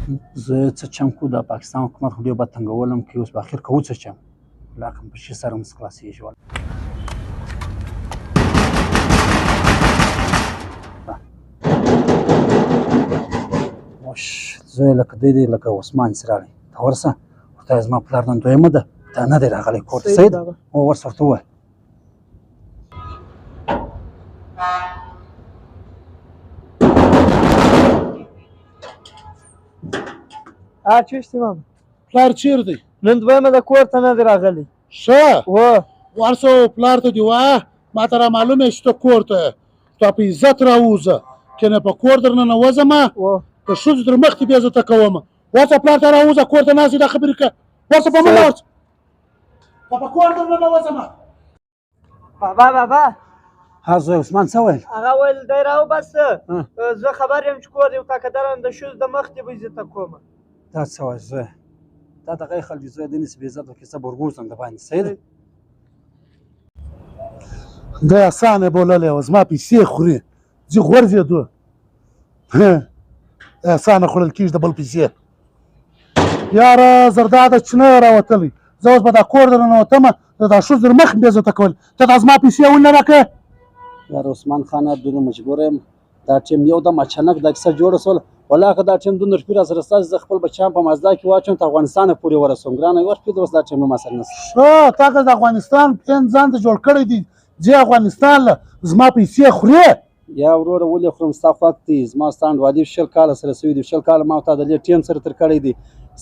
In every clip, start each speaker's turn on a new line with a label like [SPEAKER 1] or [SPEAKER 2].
[SPEAKER 1] زه څه چم کو د پاکستان حکومت خو ډېر بد تنګولم که اوس په اخر کوو څه چم لاکم په شي سره مس خلاصېږي ولا وش زه لکه دی لکه عثمان چې راغی ته ورسه ورته وایه زما پلار نن دویمه ده دا نه دی راغلی کور ته سید ورسه ورته ووایه
[SPEAKER 2] چیشتی ماما
[SPEAKER 3] پلار چیر دی
[SPEAKER 2] نن دویمه د کور ته نه دی راغلی
[SPEAKER 3] ښه
[SPEAKER 2] و
[SPEAKER 3] ورسه پلار ته دې وایه ما ته را معلومه چې ته کور ته تا په عزت راووځه کنه په کور در نه وځمه د ښځو تر مخ دې بېعزته کومه ورسه پلار ته راووځه کور ته ناست دا خبرې کوه ورسه په منډه ورسه که په کور در نه وځمه
[SPEAKER 2] بابا
[SPEAKER 1] ها زوی عثمان څه ویل
[SPEAKER 2] هغه ویل دی راوباسه زه خبر یم چې کور یو تاکدارن د ښځو د مخ دې به عزته کومه
[SPEAKER 1] دا څه وایي زوی دا دغه خلک زوی دې نسي بېعزته کړي څه برګوزم د باندې سید
[SPEAKER 3] دا اسانه بوللی وه زما پیسې خوري ځي غورځېدو اسانه خوړل کېږي د بل پیسې یاره زرداده چې نه راوتلی زه اوس به دا کور در ننوتمه د دا ښځو در مخ مې بېعزته کول ته دا زما پیسې ولې نه راکړې
[SPEAKER 1] یار عثمان خانه دومره مجبوره یم دا ټیم یو دم اچانک دا کیسه جوړه سوله والله که دا ټیم دومره شپې راسره ستاسې زه خپل بچیان په مازدا کې واچوم تر افغانستانه پورې ورسوم ګرانه یوه شپې اوس دا ټیم ما سره نشته
[SPEAKER 3] ښه تا که د افغانستان پلان ځان ته جوړ کړی دی ځې افغانستان له زما پیسې خورې
[SPEAKER 1] یا وروره ولې خورم ستا خوښ دی زما ستا انډوالي 20 کاله سره سوي دي 20 کاله ما تا د دې ټیم سره تر کړی دی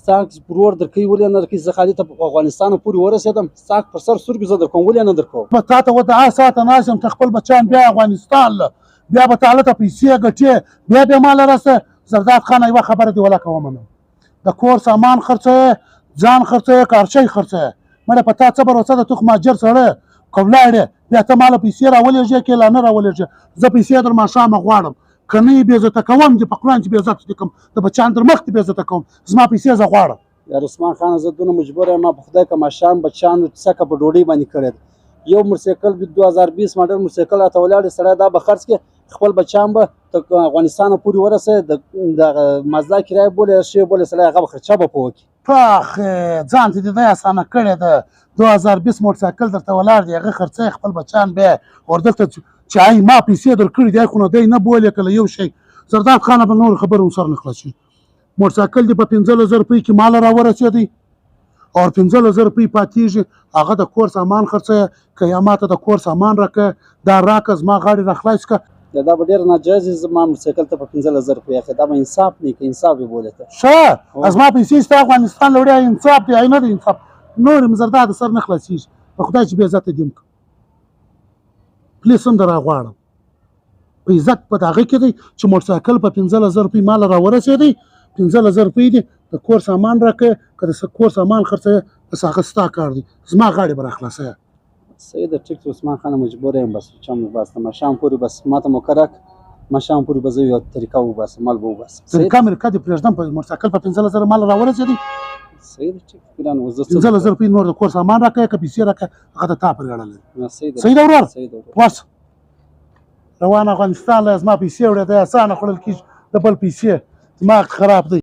[SPEAKER 1] ستا ورور درکوي ولې نه درکوي زه خالي ته په افغانستانه پورې ورسېدم ستا پر سر سترګو زه در کوم ولې نه در کوم
[SPEAKER 3] تا ته ودعا ساته ناست یم ته خپل بچیان بیا افغانستان له بیا به ته هلته پیسې ګټې بیا بیا ماله راسه زرداد خانه یوه خبره دې ولا کومه نه د کور سامان خرڅوې ځان خرڅوې کارچۍ خرڅوې مړه په تا څه بروسه د تو خو ماجر سړی که ولاړې بیا ته ماله پیسې راولېږې که لا نه راولېږې زه پیسې در ماښامه غواړم که نه یې بېعزته کوم دې په قرآن چې بېعزته دې کوم د بچیان در مخ دې بېعزته کوم زما پیسې زه غواړم
[SPEAKER 1] یار عثمان خانه زه دونه مجبور یم ما په خدای که ماښام بچیانو څکه په ډوډۍ باندې کړې ده یو موټرسایکل 2020 ماډل موټرسایکل راته ولاړ دی سړی دا به خرڅ کړي خپل بچیان به تر افغانستانه پورې ورسوي د مازدا کرایه بولې شی بولې سړی هغه به خرچه به په وکړي
[SPEAKER 3] پاخ ځان ته دې دا اسانه کړې ده 2020 موټرسایکل درته ولاړ دی هغه خرڅوي خپل بچیان بیا وردلته چې ای ما پیسې درکړي دی خو نو دی نه بولې کله یو شی زرداد خانه به نور خبره ورسره نه خلاصي موټرسایکل دې په 15000 روپۍ کې مال راورسېدی او 15000 روپۍ پاتېږي هغه د کور سامان خرڅوي که یا ما ته د کور سامان راکړه دا راکړه زما غاړې راخلاص کړه
[SPEAKER 1] دا به ډېر ناجایز وي زما موټرسایکل ته په 15000 روپۍ اخلي دا به انصاف نه وي که انصاف یې بولې ته
[SPEAKER 3] ښه زما پیسې ستا افغانستان له وړیا انصاف دی نه دی انصاف نور یم زرداد سر نه خلاصېږي په خدای چې بې عزته دې م کړه پلیس هم در راغواړم په عزت په د هغه کې دی چې موټرسایکل په 15000 روپۍ مال راورسېدی 15000 روپۍ دي د کور سامان راکړه که د کور سامان خرڅوي بس هغه ستا کار دی زما غاړې به راخلاصوي
[SPEAKER 1] صحیح ده ټیک عثمان خانه مجبوره یم بس چم وباسته ماښام پورې بس ما ته موقع ماښام پورې به زه یوه طریقه وباسم مال به وباسم
[SPEAKER 3] طریقه مرقه دې پرېږدم په موټرسایکل په 15000 مال راورسېدی
[SPEAKER 1] صحیح ده ټیک ګران اوس زه
[SPEAKER 3] 15000 روپۍ نور د کور سامان راکړه که پیسې راکړه هغه د تا پر غاړه لري
[SPEAKER 1] صحیح ده
[SPEAKER 3] صحیح ده ورور
[SPEAKER 1] صحیح ده
[SPEAKER 3] ورشه روان افغانستان له زما پیسې وړې دی اسانه خوړل کېږي د بل پیسې دماغ خراب دی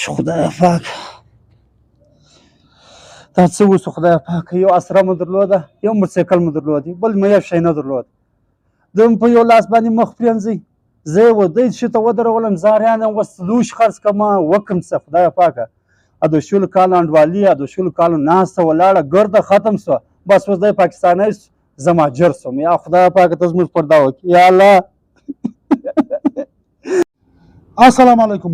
[SPEAKER 1] خدای پاک دا څه وسو خدای پاک یو اسره مو درلوده یو موټرسایکل مو درلودی بل مې یو شی نه درلود دوی په یو لاس باندې مخ پرېنځئ زه یې ودی شي ته ودرولم زاریان یم اوس لوش خرڅ کړمه وکړم څه خدای پاکه ا د 20 کالو انډوالي ا د 20 کالو ناسته ولاړه ګرده ختم سوه بس اوس دی پاکستانی زما جر سوم یا خدای پاکه ته زموږ پرده وکړي یا الله
[SPEAKER 3] السلام علیکم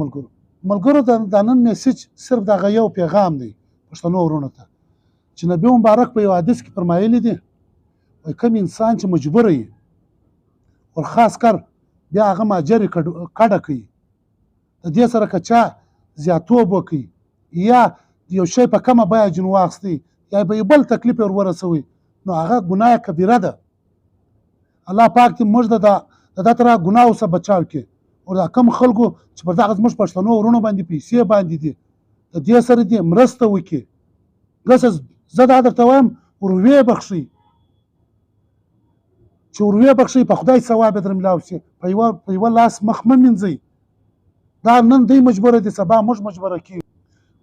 [SPEAKER 3] ملګرو د نن میسج صرف دغه یو پیغام دی پښتنو ورونو ته چې نبی مبارک په یو حدیث کې فرمایلی دی وایي کوم انسان چې مجبوره وي ور خاص کر بیا هغه ماجرې کډه کوي د دې سره که چا زیاتوب وکړي یا یو شی په کمه بیه جن واخیستی یا به یې بل تکلیف ور ورسوي نو هغه ګناه کبیره ده الله پاک دې موږ د ده تر ګناهو څخه بچاو کړي او دا کم خلکو چې پر دغه زموږ پښتنو ورونو باندې پیسې باندې دي د دې سره دې مرسته وکړي لکه زه دا درته وایم ور ویې بخښئ چې ور ویې بخښئ په خدای ثواب یې در ملاو شي په یوه لاس مخ مه مینځئ دا نن دی مجبوره دي سبا موږ مجبوره کیږو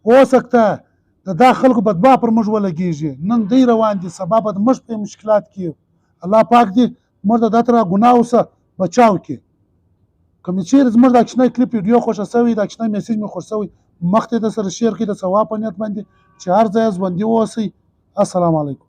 [SPEAKER 3] هو سکته د دا خلکو بدبا پر موږ ولګیږي نن دی روان دي سبا به موږ په مشکلات کې الله پاک دې موږ د دتر ګناه اوسه بچاو کې کوم چیرې زموږ د اکشنای کلیپ ویډیو خوښه شوی د اکشنای میسج مې خوښ شوی مخته د سره شیر کې د ثواب په نیت باندې چې هر ځای ژوندي اوسئ السلام علیکم